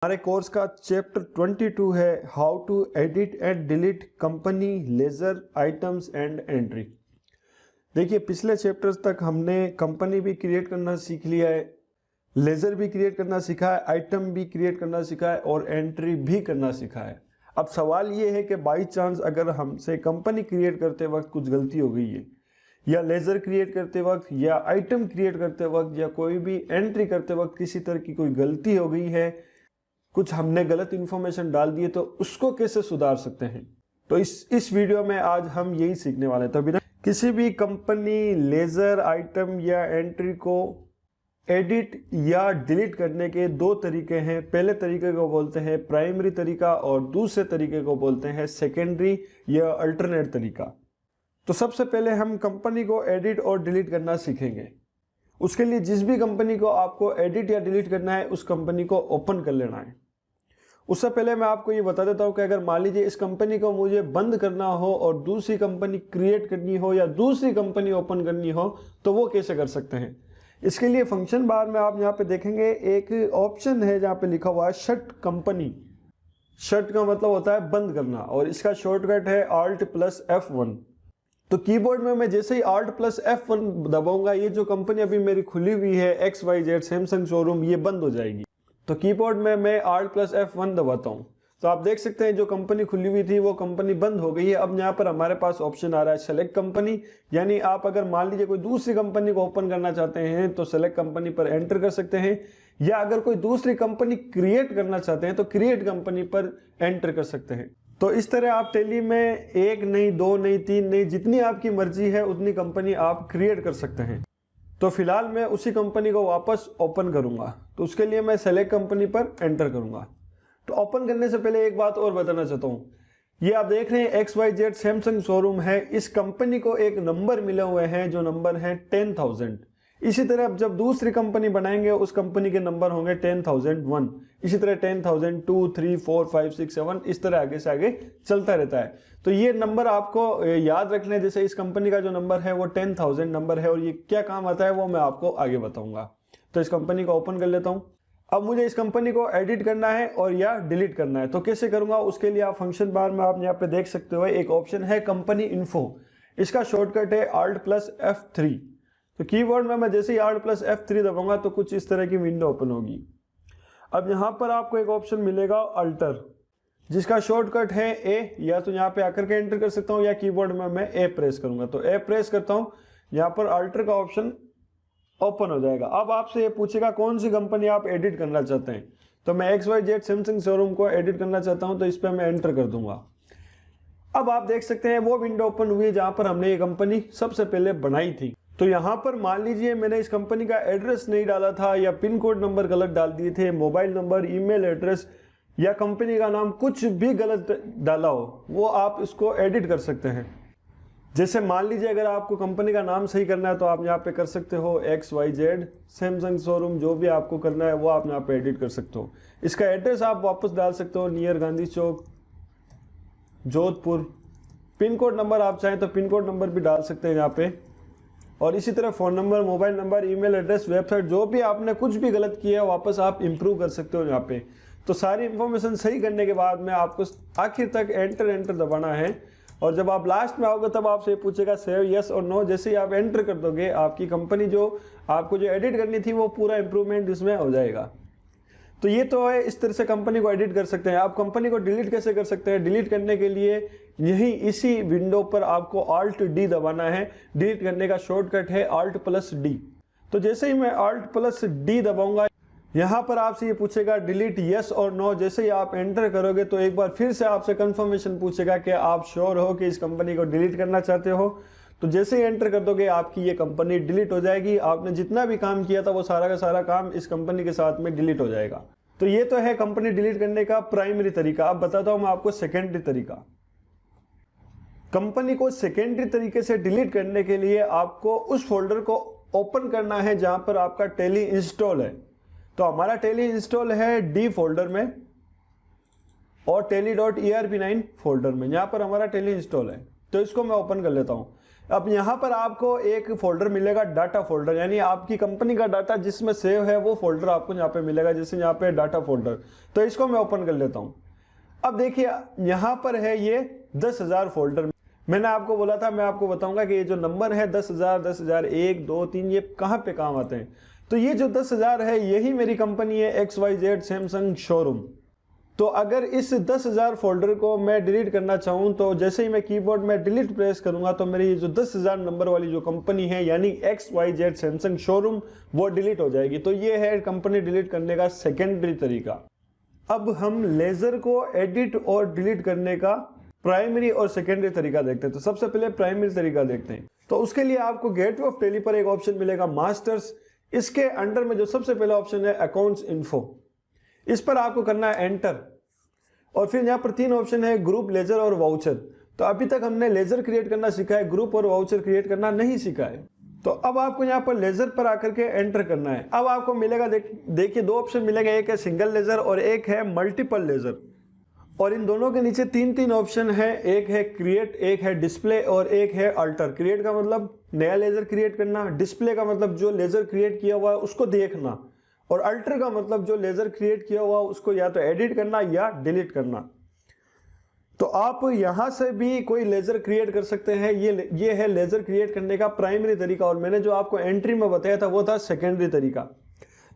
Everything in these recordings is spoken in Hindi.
हमारे कोर्स का चैप्टर 22 है how to edit and delete company ledger items and entry. देखिए, पिछले चैप्टर्स तक हमने कंपनी भी क्रिएट करना सीख लिया है, लेजर भी क्रिएट करना सीखा है, आइटम भी क्रिएट करना सीखा है और एंट्री भी करना सीखा है। अब सवाल ये है कि बाई चांस अगर हमसे कंपनी क्रिएट करते वक्त कुछ गलती हो गई है, या लेजर क्रिएट करते वक्त, या आइटम क्रिएट करते वक्त, या कोई भी एंट्री करते वक्त किसी तरह की कोई गलती हो गई है, कुछ हमने गलत इंफॉर्मेशन डाल दी है, तो उसको कैसे सुधार सकते हैं। तो इस वीडियो में आज हम यही सीखने वाले हैं। तो बिना किसी भी कंपनी लेजर आइटम या एंट्री को एडिट या डिलीट करने के दो तरीके हैं। पहले तरीके को बोलते हैं प्राइमरी तरीका और दूसरे तरीके को बोलते हैं सेकेंडरी या अल्टरनेट तरीका। तो सबसे पहले हम कंपनी को एडिट और डिलीट करना सीखेंगे। उसके लिए जिस भी कंपनी को आपको एडिट या डिलीट करना है उस कंपनी को ओपन कर लेना है। उससे पहले मैं आपको ये बता देता हूँ कि अगर मान लीजिए इस कंपनी को मुझे बंद करना हो और दूसरी कंपनी क्रिएट करनी हो या दूसरी कंपनी ओपन करनी हो तो वो कैसे कर सकते हैं। इसके लिए फंक्शन बार में आप यहाँ पे देखेंगे एक ऑप्शन है जहाँ पे लिखा हुआ है शट कंपनी। शट का मतलब होता है बंद करना और इसका शॉर्टकट है Alt+F1। तो कीबोर्ड में मैं जैसे ही Alt+F1 दबाऊंगा, ये जो कंपनी अभी मेरी खुली हुई है XYZ सैमसंग शोरूम, ये बंद हो जाएगी। तो कीबोर्ड में मैं Alt+F1 दबाता हूँ तो आप देख सकते हैं जो कंपनी खुली हुई थी वो कंपनी बंद हो गई है। अब यहाँ पर हमारे पास ऑप्शन आ रहा है सेलेक्ट कंपनी, यानी आप अगर मान लीजिए कोई दूसरी कंपनी को ओपन करना चाहते हैं तो सेलेक्ट कंपनी पर एंटर कर सकते हैं, या अगर कोई दूसरी कंपनी क्रिएट करना चाहते हैं तो क्रिएट कंपनी पर एंटर कर सकते हैं। तो इस तरह आप टैली में एक नहीं, दो नहीं, तीन नहीं, जितनी आपकी मर्जी है उतनी कंपनी आप क्रिएट कर सकते हैं। तो फिलहाल मैं उसी कंपनी को वापस ओपन करूंगा, तो उसके लिए मैं सेलेक्ट कंपनी पर एंटर करूंगा। तो ओपन करने से पहले एक बात और बताना चाहता हूँ, ये आप देख रहे हैं XYZ सैमसंग शोरूम है, इस कंपनी को एक नंबर मिले हुए हैं जो नंबर है 10,000। इसी तरह अब जब दूसरी कंपनी बनाएंगे उस कंपनी के नंबर होंगे 10,001, इसी तरह 10,002, 3, 4, 5, 6, 7, इस तरह आगे से आगे चलता रहता है। तो ये नंबर आपको याद रखने, जैसे इस कंपनी का जो नंबर है वो 10,000 नंबर है और ये क्या काम आता है वो मैं आपको आगे बताऊंगा। तो इस कंपनी को ओपन कर लेता हूँ। अब मुझे इस कंपनी को एडिट करना है और या डिलीट करना है, तो कैसे करूंगा उसके लिए आप फंक्शन बार में आप यहाँ पे देख सकते हो एक ऑप्शन है कंपनी इन्फो। इसका शॉर्टकट है Alt+F3। तो कीबोर्ड में मैं जैसे ही Alt+F3 दबाऊंगा तो कुछ इस तरह की विंडो ओपन होगी। अब यहाँ पर आपको एक ऑप्शन मिलेगा अल्टर, जिसका शॉर्टकट है A, या तो यहाँ पे आकर के एंटर कर सकता हूँ या कीबोर्ड में मैं A प्रेस करूंगा। तो A प्रेस करता हूँ, यहाँ पर अल्टर का ऑप्शन ओपन हो जाएगा। अब आपसे ये पूछेगा कौन सी कंपनी आप एडिट करना चाहते हैं, तो मैं XYZ सैमसंग शोरूम को एडिट करना चाहता हूँ, तो इस पर मैं एंटर कर दूंगा। अब आप देख सकते हैं वो विंडो ओपन हुई है जहाँ पर हमने ये कंपनी सबसे पहले बनाई थी। तो यहाँ पर मान लीजिए मैंने इस कंपनी का एड्रेस नहीं डाला था, या पिन कोड नंबर गलत डाल दिए थे, मोबाइल नंबर, ईमेल एड्रेस या कंपनी का नाम कुछ भी गलत डाला हो, वो आप इसको एडिट कर सकते हैं। जैसे मान लीजिए अगर आपको कंपनी का नाम सही करना है तो आप यहाँ पे कर सकते हो XYZ सैमसंग शोरूम, जो भी आपको करना है वो आप यहाँ पे एडिट कर सकते हो। इसका एड्रेस आप वापस डाल सकते हो, नियर गांधी चौक, जोधपुर। पिन कोड नंबर आप चाहें तो पिन कोड नंबर भी डाल सकते हैं यहाँ पे, और इसी तरह phone number, mobile number, email address, website, जो भी आपने कुछ भी गलत किया है वापस आप इंप्रूव कर सकते हो यहाँ पे। तो सारी इंफॉर्मेशन सही करने के बाद में आपको आखिर तक एंटर दबाना है, और जब आप लास्ट में आओगे तब आपसे पूछेगा सेव यस और नो। जैसे ही आप एंटर कर दोगे आपकी कंपनी जो आपको जो एडिट करनी थी वो पूरा इंप्रूवमेंट इसमें हो जाएगा। तो ये तो है, इस तरह से कंपनी को एडिट कर सकते हैं। आप कंपनी को डिलीट कैसे कर सकते हैं? डिलीट करने के लिए यही इसी विंडो पर आपको Alt+D दबाना है। डिलीट करने का शॉर्टकट है Alt+D। तो जैसे ही मैं Alt+D दबाऊंगा, यहाँ पर आपसे ये पूछेगा डिलीट यस और नो। जैसे ही आप एंटर करोगे तो एक बार फिर से आपसे कंफर्मेशन पूछेगा कि आप श्योर हो कि इस कंपनी को डिलीट करना चाहते हो। तो जैसे ही एंटर कर दोगे आपकी ये कंपनी डिलीट हो जाएगी। आपने जितना भी काम किया था वो सारा का सारा काम इस कंपनी के साथ में डिलीट हो जाएगा। तो ये तो है कंपनी डिलीट करने का प्राइमरी तरीका। अब बताता हूं मैं आपको सेकेंडरी तरीका। कंपनी को सेकेंडरी तरीके से डिलीट करने के लिए आपको उस फोल्डर को ओपन करना है जहां पर आपका टैली इंस्टॉल है। तो हमारा टैली इंस्टॉल है D फोल्डर में और tally.erp9 फोल्डर में, यहां पर हमारा टैली इंस्टॉल है। तो इसको मैं ओपन कर लेता हूं। अब यहाँ पर आपको एक फोल्डर मिलेगा डाटा फोल्डर, यानी आपकी कंपनी का डाटा जिसमें सेव है वो फोल्डर आपको यहाँ पे मिलेगा, जैसे यहाँ पे डाटा फोल्डर। तो इसको मैं ओपन कर लेता हूँ। अब देखिए यहाँ पर है ये 10,000 फोल्डर। मैंने आपको बोला था, मैं आपको बताऊंगा कि ये जो नंबर है 10,000, 10,000, 1, 2, 3, ये कहाँ पे काम आते हैं। तो ये जो 10,000 है यही मेरी कंपनी है XYZ सैमसंग शोरूम। तो अगर इस 10,000 फोल्डर को मैं डिलीट करना चाहूँ तो जैसे ही मैं कीबोर्ड में डिलीट प्रेस करूंगा तो मेरी जो 10,000 नंबर वाली जो कंपनी है यानी XYZ सैमसंग शोरूम वो डिलीट हो जाएगी। तो ये है कंपनी डिलीट करने का सेकेंडरी तरीका। अब हम लेजर को एडिट और डिलीट करने का प्राइमरी और सेकेंडरी तरीका देखते हैं। तो सबसे पहले प्राइमरी तरीका देखते हैं। तो उसके लिए आपको गेटवे ऑफ टेली पर एक ऑप्शन मिलेगा मास्टर्स। इसके अंडर में जो सबसे पहला ऑप्शन है अकाउंट्स इन्फो, इस पर आपको करना है एंटर। और फिर यहाँ पर 3 ऑप्शन है ग्रुप, लेजर और वाउचर। तो अभी तक हमने लेजर क्रिएट करना सीखा है, ग्रुप और वाउचर क्रिएट करना नहीं सीखा है। तो अब आपको यहाँ पर लेजर पर आकर के एंटर करना है। अब आपको मिलेगा देखिए 2 ऑप्शन मिलेगा, एक है सिंगल लेजर और एक है मल्टीपल लेजर। और इन दोनों के नीचे 3 ऑप्शन है, एक है क्रिएट, एक है डिस्प्ले और एक है अल्टर। क्रिएट का मतलब नया लेजर क्रिएट करना, डिस्प्ले का मतलब जो लेजर क्रिएट किया हुआ है उसको देखना, और अल्टर का मतलब जो लेजर क्रिएट किया हुआ उसको या तो एडिट करना या डिलीट करना। तो आप यहां से भी कोई लेजर क्रिएट कर सकते हैं। ये है लेजर क्रिएट करने का प्राइमरी तरीका, और मैंने जो आपको एंट्री में बताया था वो था सेकेंडरी तरीका।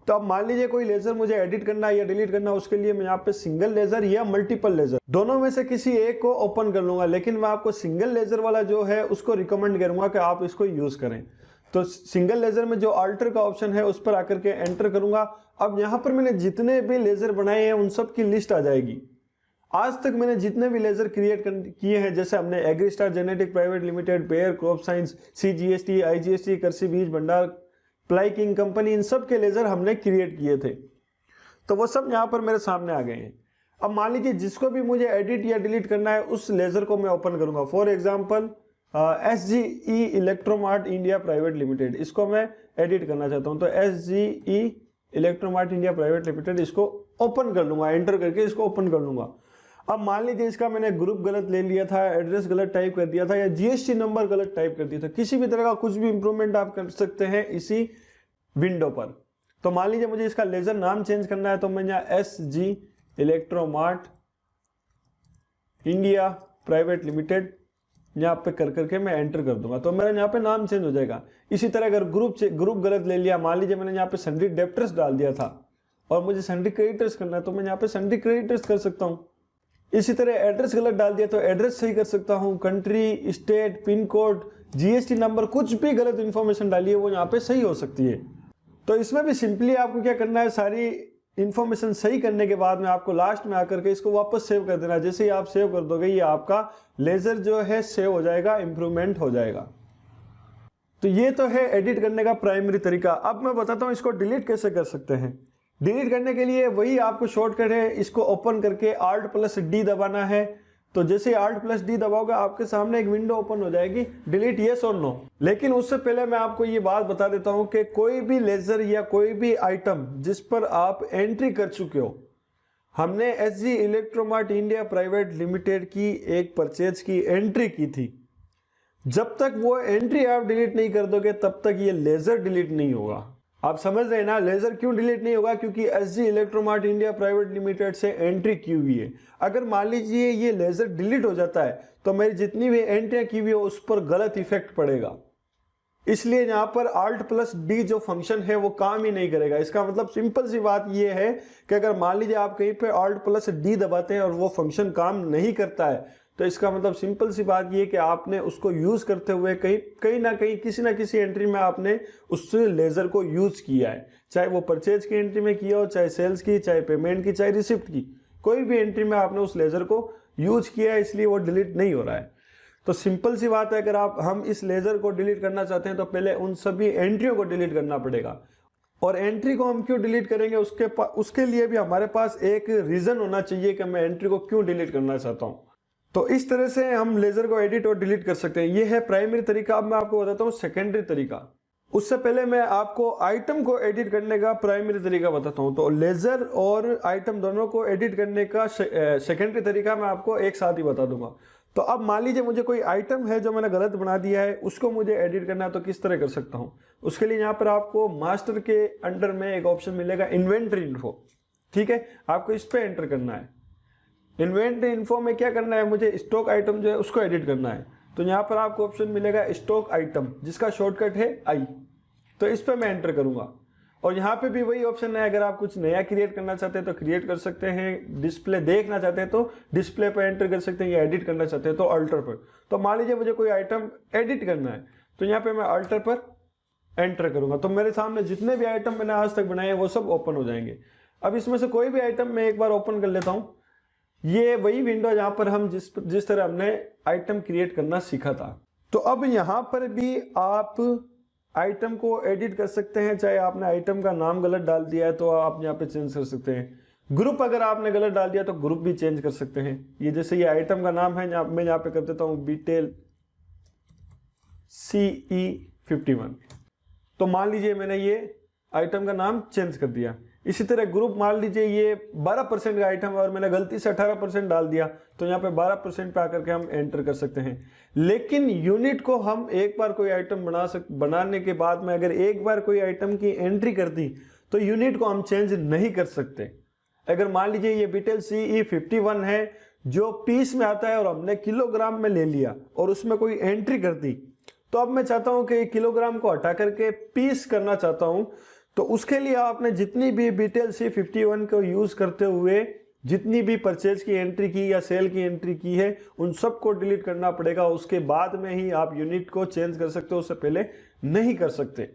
तो अब मान लीजिए कोई लेजर मुझे एडिट करना है या डिलीट करना है, उसके लिए मैं यहाँ पे सिंगल लेजर या मल्टीपल लेजर दोनों में से किसी एक को ओपन कर लूंगा, लेकिन मैं आपको सिंगल लेजर वाला जो है उसको रिकमेंड करूंगा कि आप इसको यूज करें। तो सिंगल लेजर में जो अल्टर का ऑप्शन है उस पर आकर के एंटर करूंगा। अब यहां पर मैंने जितने भी लेजर बनाए हैं उन सब की लिस्ट आ जाएगी। आज तक मैंने जितने भी लेजर क्रिएट किए हैं, जैसे हमने Agristar genetic private limited, Bayer crop science, CGST, IGST, कृषि बीज भंडार, प्लाई किंग कंपनी, इन सब के लेजर हमने क्रिएट किए थे। तो वो सब यहाँ पर मेरे सामने आ गए हैं। अब मान लीजिए जिसको भी मुझे एडिट या डिलीट करना है उस लेजर को मैं ओपन करूंगा। For example SGE Electromart India private limited, इसको मैं एडिट करना चाहता हूं। तो SGE Electromart India private limited, इसको ओपन कर लूंगा, एंटर करके इसको ओपन कर लूंगा। अब मान लीजिए इसका मैंने ग्रुप गलत ले लिया था, एड्रेस गलत टाइप कर दिया था या GST नंबर गलत टाइप कर दिया था, किसी भी तरह का कुछ भी इंप्रूवमेंट आप कर सकते हैं इसी विंडो पर। तो मान लीजिए मुझे इसका लेजर नाम चेंज करना है, तो मैं यहाँ SG इलेक्ट्रोमार्ट इंडिया प्राइवेट लिमिटेड यहाँ पे कर करके मैं एंटर कर दूंगा, तो मेरा यहाँ पे नाम चेंज हो जाएगा। इसी तरह अगर ग्रुप गलत ले लिया, मान लीजिए मैंने यहाँ पे सन्ड्री डेप्टर्स डाल दिया था और मुझे सन्ड्री क्रेडिटर्स करना है, तो मैं यहाँ पे सन्ड्री क्रेडिटर्स कर सकता हूँ। इसी तरह एड्रेस गलत डाल दिया तो एड्रेस सही कर सकता हूँ। Country, state, pin code, GST number, कुछ भी गलत इंफॉर्मेशन डालिए वो यहाँ पे सही हो सकती है। तो इसमें भी सिंपली आपको क्या करना है, सारी इंफॉर्मेशन सही करने के बाद में आपको लास्ट में आकर के इसको वापस सेव कर देना है। जैसे ही आप सेव कर दोगे ये आपका लेजर जो है सेव हो जाएगा, इंप्रूवमेंट हो जाएगा। तो ये तो है एडिट करने का प्राइमरी तरीका। अब मैं बताता हूँ इसको डिलीट कैसे कर सकते हैं। डिलीट करने के लिए वही आपको शॉर्टकट है, इसको ओपन करके Alt+D दबाना है। तो जैसे Alt+D दबाओगे आपके सामने एक विंडो ओपन हो जाएगी, डिलीट येस और नो। लेकिन उससे पहले मैं आपको ये बात बता देता हूं कि कोई भी लेजर या कोई भी आइटम जिस पर आप एंट्री कर चुके हो, हमने SG इलेक्ट्रोमार्ट इंडिया प्राइवेट लिमिटेड की एक परचेज की एंट्री की थी, जब तक वो एंट्री आप डिलीट नहीं कर दोगे तब तक ये लेजर डिलीट नहीं होगा। आप समझ रहे हैं ना, लेजर क्यों डिलीट नहीं होगा? क्योंकि SG इलेक्ट्रोमार्ट इंडिया प्राइवेट लिमिटेड से एंट्री की हुई है। अगर मान लीजिए ये लेजर डिलीट हो जाता है तो मेरी जितनी भी एंट्रियां की हुई है उस पर गलत इफेक्ट पड़ेगा। इसलिए यहाँ पर Alt+D जो फंक्शन है वो काम ही नहीं करेगा। इसका मतलब सिंपल सी बात ये है कि अगर मान लीजिए आप कहीं पे Alt+D दबाते हैं और वो फंक्शन काम नहीं करता है, तो इसका मतलब सिंपल सी बात ये कि आपने उसको यूज करते हुए कहीं ना कहीं किसी ना किसी एंट्री में आपने उस लेजर को यूज किया है। चाहे वो परचेज की एंट्री में किया हो, चाहे सेल्स की, चाहे पेमेंट की, चाहे रिसिप्ट की, कोई भी एंट्री में आपने उस लेजर को यूज किया है, इसलिए वो डिलीट नहीं हो रहा है। तो सिंपल सी बात है, अगर हम इस लेजर को डिलीट करना चाहते हैं तो पहले उन सभी एंट्रियों को डिलीट करना पड़ेगा। और एंट्री को हम क्यों डिलीट करेंगे उसके लिए भी हमारे पास एक रीजन होना चाहिए कि मैं एंट्री को क्यों डिलीट करना चाहता हूँ। तो इस तरह से हम लेजर को एडिट और डिलीट कर सकते हैं। ये है प्राइमरी तरीका। अब मैं आपको बताता हूँ सेकेंडरी तरीका। उससे पहले मैं आपको आइटम को एडिट करने का प्राइमरी तरीका बताता हूँ। तो लेजर और आइटम दोनों को एडिट करने का सेकेंडरी तरीका मैं आपको एक साथ ही बता दूंगा। तो अब मान लीजिए मुझे कोई आइटम है जो मैंने गलत बना दिया है, उसको मुझे एडिट करना है, तो किस तरह कर सकता हूं? उसके लिए यहाँ पर आपको मास्टर के अंडर में एक ऑप्शन मिलेगा इन्वेंटरी इन्फो, ठीक है, आपको इस पर एंटर करना है। इन्वेंटरी इन्फो में क्या करना है, मुझे स्टॉक आइटम जो है उसको एडिट करना है। तो यहाँ पर आपको ऑप्शन मिलेगा स्टॉक आइटम, जिसका शॉर्टकट है आई। तो इस पर मैं एंटर करूंगा और यहाँ पे भी वही ऑप्शन है, अगर आप कुछ नया क्रिएट करना चाहते हैं तो क्रिएट कर सकते हैं, डिस्प्ले देखना चाहते हैं तो डिस्प्ले पर एंटर कर सकते हैं, या एडिट करना चाहते हैं तो अल्टर पर। तो मान लीजिए मुझे कोई आइटम एडिट करना है, तो यहाँ पे मैं अल्टर पर एंटर करूंगा, तो मेरे सामने जितने भी आइटम मैंने आज तक बनाए हैं वो सब ओपन हो जाएंगे। अब इसमें से कोई भी आइटम मैं एक बार ओपन कर लेता हूँ। ये वही विंडो जहाँ पर हम जिस तरह हमने आइटम क्रिएट करना सीखा था। तो अब यहाँ पर भी आप आइटम को एडिट कर सकते हैं, चाहे आपने आइटम का नाम गलत डाल दिया है तो आप यहाँ पे चेंज कर सकते हैं। ग्रुप अगर आपने गलत डाल दिया तो ग्रुप भी चेंज कर सकते हैं। ये जैसे ये आइटम का नाम है, मैं यहाँ पे कर देता हूँ बीटेल CE51। तो मान लीजिए मैंने ये आइटम का नाम चेंज कर दिया। इसी तरह ग्रुप मान लीजिए ये 12% का आइटम है और मैंने गलती से 18% डाल दिया, तो यहाँ पे 12% पे आकर के हम एंटर कर सकते हैं। लेकिन यूनिट को हम एक बार कोई आइटम बनाने के बाद में अगर एक बार कोई आइटम की एंट्री कर दी तो यूनिट को हम चेंज नहीं कर सकते। अगर मान लीजिए ये बीटेल CE51 है जो पीस में आता है और हमने किलोग्राम में ले लिया और उसमें कोई एंट्री कर दी, तो अब मैं चाहता हूं कि किलोग्राम को हटा करके पीस करना चाहता हूं, तो उसके लिए आपने जितनी भी बीटेल CE51 को यूज करते हुए जितनी भी परचेज की एंट्री की या सेल की एंट्री की है उन सबको डिलीट करना पड़ेगा। उसके बाद में ही आप यूनिट को चेंज कर सकते हो, उससे पहले नहीं कर सकते।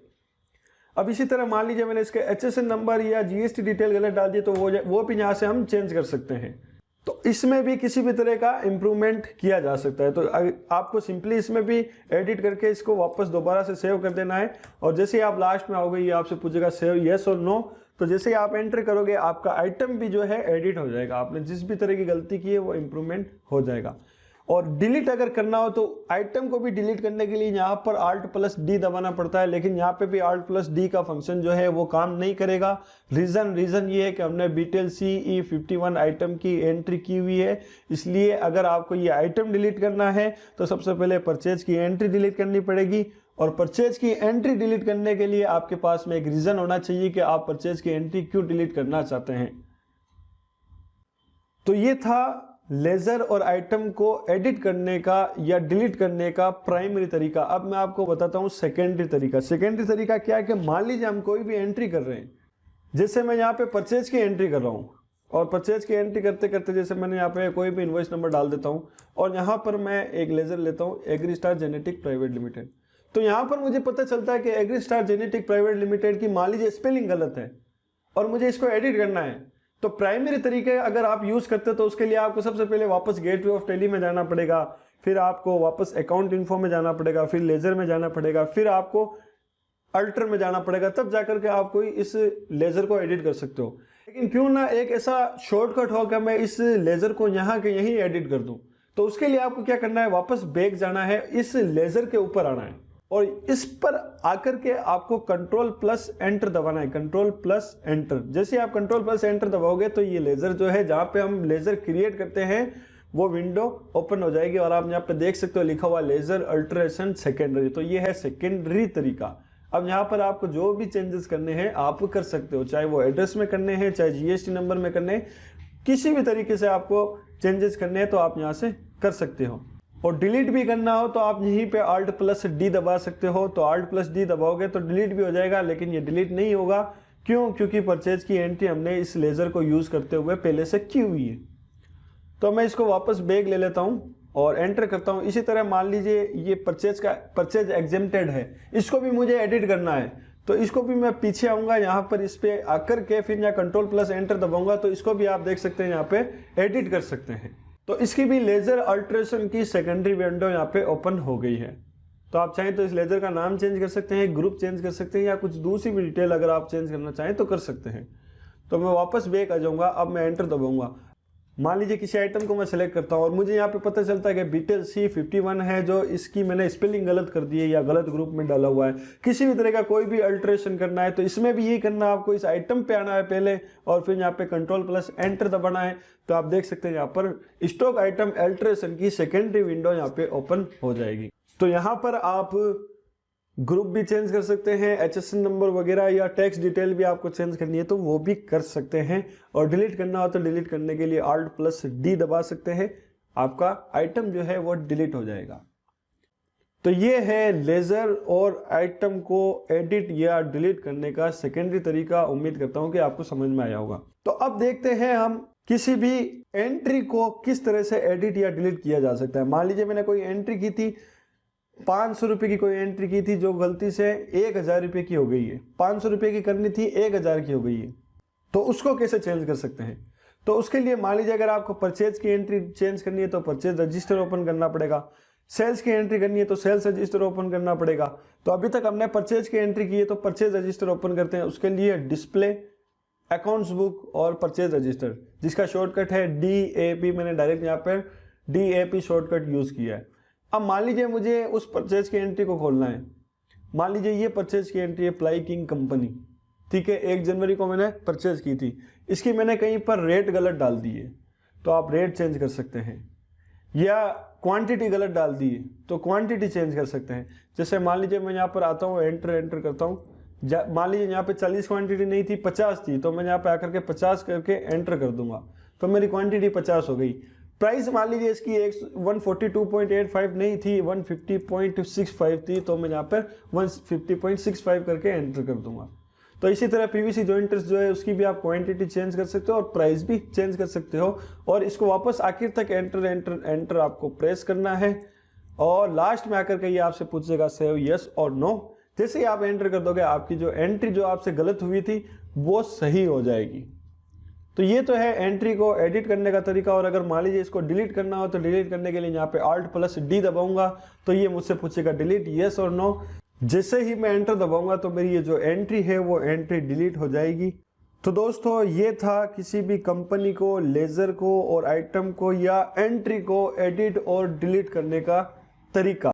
अब इसी तरह मान लीजिए मैंने इसके HSN नंबर या GST डिटेल गलत डाल दिए, तो वो भी यहाँ से हम चेंज कर सकते हैं। तो इसमें भी किसी भी तरह का इंप्रूवमेंट किया जा सकता है। तो आपको सिंपली इसमें भी एडिट करके इसको वापस दोबारा से सेव कर देना है, और जैसे ही आप लास्ट में आओगे ये आपसे पूछेगा सेव यस और नो, तो जैसे ही आप एंटर करोगे आपका आइटम भी जो है एडिट हो जाएगा। आपने जिस भी तरह की गलती की है वो इंप्रूवमेंट हो जाएगा। और डिलीट अगर करना हो तो आइटम को भी डिलीट करने के लिए यहाँ पर Alt+D दबाना पड़ता है, लेकिन यहाँ पे भी Alt+D का फंक्शन जो है वो काम नहीं करेगा। रीज़न ये है कि हमने बीटेल CE51 आइटम की एंट्री की हुई है, इसलिए अगर आपको ये आइटम डिलीट करना है तो सबसे पहले परचेज की एंट्री डिलीट करनी पड़ेगी। और परचेज की एंट्री डिलीट करने के लिए आपके पास में एक रीज़न होना चाहिए कि आप परचेज की एंट्री क्यों डिलीट करना चाहते हैं। तो ये था लेजर और आइटम को एडिट करने का या डिलीट करने का प्राइमरी तरीका। अब मैं आपको बताता हूं सेकेंडरी तरीका। सेकेंडरी तरीका क्या है कि मान लीजिए हम कोई भी एंट्री कर रहे हैं, जैसे मैं यहाँ पे परचेज की एंट्री कर रहा हूं, और परचेज की एंट्री करते करते जैसे मैंने यहाँ पे कोई भी इनवॉइस नंबर डाल देता हूं, और यहाँ पर मैं एक लेजर लेता हूँ एग्रीस्टार जेनेटिक प्राइवेट लिमिटेड। तो यहाँ पर मुझे पता चलता है कि एग्रीस्टार जेनेटिक प्राइवेट लिमिटेड की मान लीजिए स्पेलिंग गलत है और मुझे इसको एडिट करना है। तो प्राइमरी तरीके अगर आप यूज करते तो उसके लिए आपको सबसे पहले वापस गेटवे ऑफ टैली में जाना पड़ेगा, फिर आपको वापस अकाउंट इन्फो में जाना पड़ेगा, फिर लेजर में जाना पड़ेगा, फिर आपको अल्टर में जाना पड़ेगा, तब जाकर के आप कोई इस लेजर को एडिट कर सकते हो। लेकिन क्यों ना एक ऐसा शॉर्टकट हो कि मैं इस लेजर को यहाँ के यहीं एडिट कर दूं। तो उसके लिए आपको क्या करना है, वापस बैक जाना है, इस लेजर के ऊपर आना है और इस पर आकर के आपको Ctrl+Enter दबाना है। Ctrl+Enter, जैसे आप Ctrl+Enter दबाओगे तो ये लेजर जो है जहां पे हम लेजर क्रिएट करते हैं वो विंडो ओपन हो जाएगी, और आप यहाँ पे देख सकते हो लिखा हुआ लेजर अल्ट्रेशन सेकेंडरी। तो ये है सेकेंडरी तरीका। अब यहाँ पर आपको जो भी चेंजेस करने हैं आप कर सकते हो, चाहे वो एड्रेस में करने हैं, चाहे GST नंबर में करने हैं, किसी भी तरीके से आपको चेंजेस करने हैं तो आप यहाँ से कर सकते हो। और डिलीट भी करना हो तो आप यहीं पे Alt+D दबा सकते हो। तो Alt+D दबाओगे तो डिलीट भी हो जाएगा, लेकिन ये डिलीट नहीं होगा। क्यों? क्योंकि परचेज की एंट्री हमने इस लेजर को यूज करते हुए पहले से की हुई है। तो मैं इसको वापस बैक ले लेता हूँ और एंटर करता हूँ। इसी तरह मान लीजिए ये परचेज एग्जेम्प्टेड है, इसको भी मुझे एडिट करना है, तो इसको भी मैं पीछे आऊंगा, यहाँ पर इस पे आकर के फिर यहाँ Ctrl+Enter दबाऊंगा, तो इसको भी आप देख सकते हैं यहाँ पे एडिट कर सकते हैं। तो इसकी भी लेजर अल्ट्रेशन की सेकेंडरी विंडो यहाँ पे ओपन हो गई है। तो आप चाहें तो इस लेजर का नाम चेंज कर सकते हैं, ग्रुप चेंज कर सकते हैं, या कुछ दूसरी भी डिटेल अगर आप चेंज करना चाहें तो कर सकते हैं। तो मैं वापस बैक आ जाऊंगा। अब मैं एंटर दबाऊंगा। मान लीजिए किसी आइटम को मैं सेलेक्ट करता हूँ और मुझे यहाँ पे पता चलता है कि बीटेल C51 है जो इसकी मैंने स्पेलिंग गलत कर दी है या गलत ग्रुप में डाला हुआ है, किसी भी तरह का कोई भी अल्टरेशन करना है तो इसमें भी यही करना है, आपको इस आइटम पे आना है पहले और फिर यहाँ पे Ctrl+Enter दबाना है। तो आप देख सकते हैं यहाँ पर स्टॉक आइटम अल्टरेशन की सेकेंडरी विंडो यहाँ पे ओपन हो जाएगी। तो यहाँ पर आप ग्रुप भी चेंज कर सकते हैं, HSN नंबर वगैरह या टैक्स डिटेल भी आपको चेंज करनी है तो वो भी कर सकते हैं, और डिलीट करना हो तो डिलीट करने के लिए Alt+D दबा सकते हैं, आपका आइटम जो है वो डिलीट हो जाएगा। तो ये है लेजर और आइटम को एडिट या डिलीट करने का सेकेंडरी तरीका। उम्मीद करता हूं कि आपको समझ में आया होगा। तो अब देखते हैं हम किसी भी एंट्री को किस तरह से एडिट या डिलीट किया जा सकता है। मान लीजिए मैंने कोई एंट्री की थी, 500 रुपए की कोई एंट्री की थी जो गलती से 1000 रुपए की हो गई है, 500 रुपए की करनी थी 1000 की हो गई है, तो उसको कैसे चेंज कर सकते हैं। तो उसके लिए मान लीजिए अगर आपको परचेज की एंट्री चेंज करनी है तो परचेज रजिस्टर ओपन करना पड़ेगा, सेल्स की एंट्री करनी है तो सेल्स रजिस्टर ओपन करना पड़ेगा। तो अभी तक हमने परचेज की एंट्री की है तो परचेज रजिस्टर ओपन करते हैं, उसके लिए डिस्प्ले, अकाउंट्स बुक और परचेज रजिस्टर, जिसका शॉर्टकट है DAP। मैंने डायरेक्ट यहाँ पर DAP शॉर्टकट यूज किया है। अब मान लीजिए मुझे उस परचेज की एंट्री को खोलना है। मान लीजिए ये परचेज की एंट्री है प्लाई किंग कंपनी, ठीक है, 1 जनवरी को मैंने परचेज की थी, इसकी मैंने कहीं पर रेट गलत डाल दी है तो आप रेट चेंज कर सकते हैं, या क्वांटिटी गलत डाल दी है तो क्वांटिटी चेंज कर सकते हैं। जैसे मान लीजिए मैं यहाँ पर आता हूँ, एंटर करता हूँ, मान लीजिए यहाँ पे 40 क्वांटिटी नहीं थी, 50 थी, तो मैं यहाँ पे आकर के 50 करके एंटर कर दूंगा तो मेरी क्वांटिटी 50 हो गई। प्राइस मान लीजिए इसकी 142.85 नहीं थी, 150.65 थी, तो मैं यहाँ पर 150.65 करके एंटर कर दूंगा। तो इसी तरह PVC जॉइंटर्स जो है उसकी भी आप क्वांटिटी चेंज कर सकते हो और प्राइस भी चेंज कर सकते हो, और इसको वापस आखिर तक एंटर आपको प्रेस करना है, और लास्ट में आकर के ये आपसे पूछेगा सेव यस और नो। जैसे ही आप एंटर कर दोगे आपकी जो एंट्री जो आपसे गलत हुई थी वो सही हो जाएगी। तो ये तो है एंट्री को एडिट करने का तरीका। और अगर मान लीजिए इसको डिलीट करना हो तो डिलीट करने के लिए यहाँ पे Alt+D दबाऊंगा तो ये मुझसे पूछेगा डिलीट यस और नो। जैसे ही मैं एंटर दबाऊंगा तो मेरी ये जो एंट्री है वो एंट्री डिलीट हो जाएगी। तो दोस्तों ये था किसी भी कंपनी को, लेजर को और आइटम को या एंट्री को एडिट और डिलीट करने का तरीका।